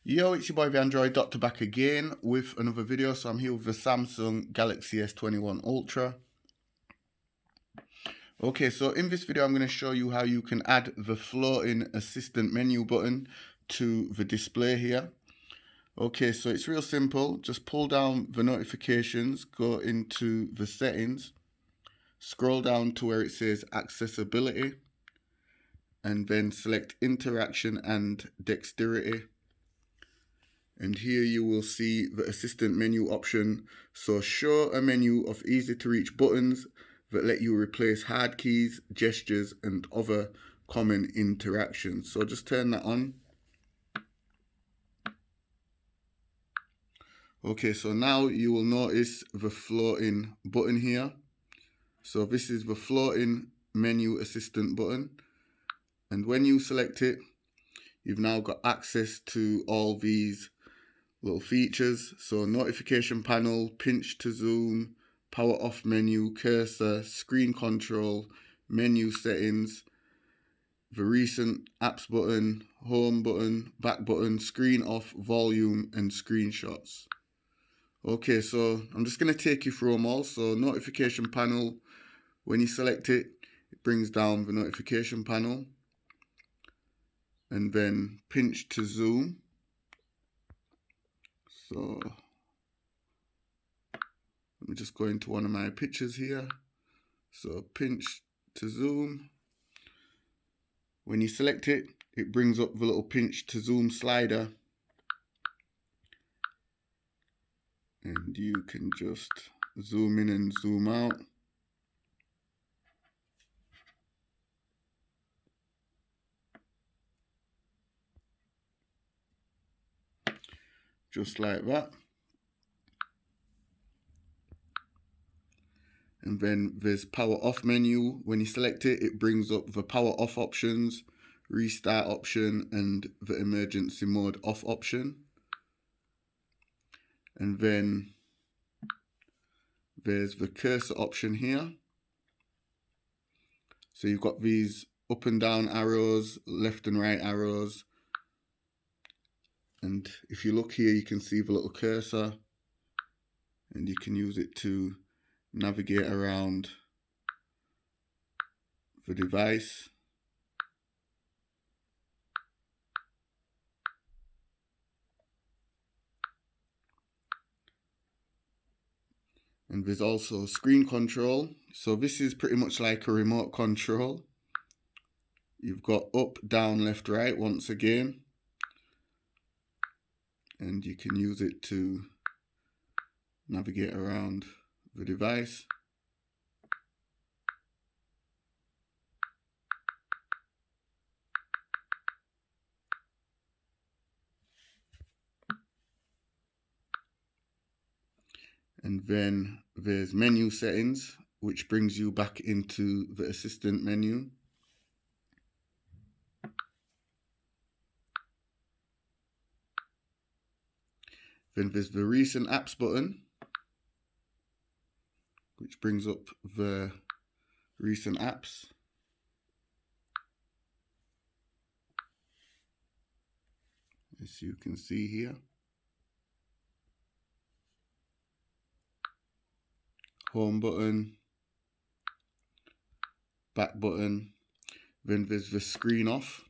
Yo, it's your boy the Android Doctor back again with another video. So I'm here with the Samsung Galaxy S21 Ultra. Okay, so in this video I'm going to show you how you can add the floating assistant menu button to the display here. Okay, so it's real simple. Just pull down the notifications, go into the settings, scroll down to where it says accessibility, and then select interaction and dexterity. And here you will see the assistant menu option. So show a menu of easy to reach buttons that let you replace hard keys, gestures, and other common interactions. So just turn that on. Okay, so now you will notice the floating button here. So this is the floating menu assistant button. And when you select it, you've now got access to all these little features. So notification panel, pinch to zoom, power off menu, cursor, screen control, menu settings, the recent apps button, home button, back button, screen off, volume, and screenshots. Okay, so I'm just going to take you through them all. So notification panel, when you select it, it brings down the notification panel. And then pinch to zoom. So let me just go into one of my pictures here. So pinch to zoom. When you select it, it brings up the little pinch to zoom slider. And you can just zoom in and zoom out. Just like that. And then there's power off menu. When you select it, it brings up the power off options, restart option, and the emergency mode off option. And then there's the cursor option here. So you've got these up and down arrows, left and right arrows. And if you look here, you can see the little cursor, and you can use it to navigate around the device. And there's also screen control. So this is pretty much like a remote control. You've got up, down, left, right once again. And you can use it to navigate around the device. And then there's menu settings, which brings you back into the assistant menu. Then there's the recent apps button, which brings up the recent apps. As you can see here. Home button, back button. Then there's the screen off,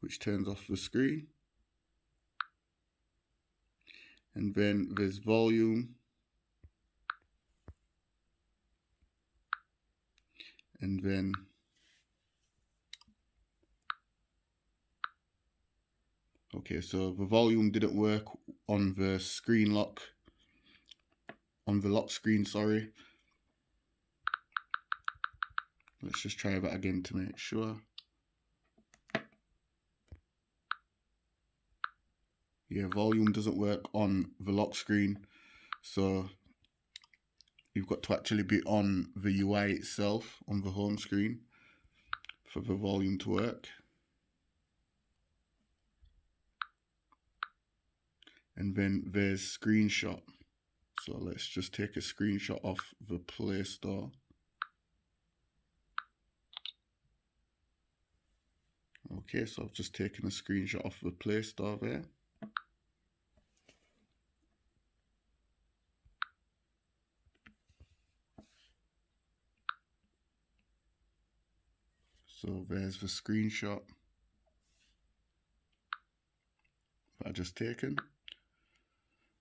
which turns off the screen. And then there's volume. And then okay, so the volume didn't work on the screen lock, on the lock screen, sorry. Let's just try that again to make sure. Yeah, volume doesn't work on the lock screen. So you've got to actually be on the UI itself, on the home screen, for the volume to work. And then there's screenshot. So let's just take a screenshot of the Play Store. Okay, so I've just taken a screenshot off the Play Store there. So there's the screenshot that I just taken.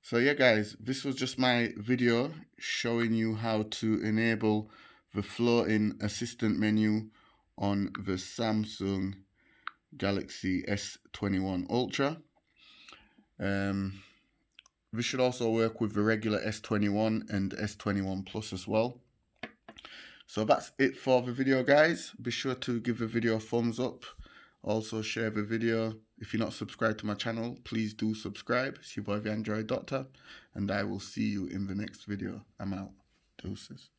So yeah guys, this was just my video showing you how to enable the floating assistant menu on the Samsung Galaxy S21 Ultra. This should also work with the regular S21 and S21 Plus as well. So that's it for the video guys. Be sure to give the video a thumbs up. Also share the video. If you're not subscribed to my channel, please do subscribe. It's your boy the Android Doctor, and I will see you in the next video. I'm out. Deuces.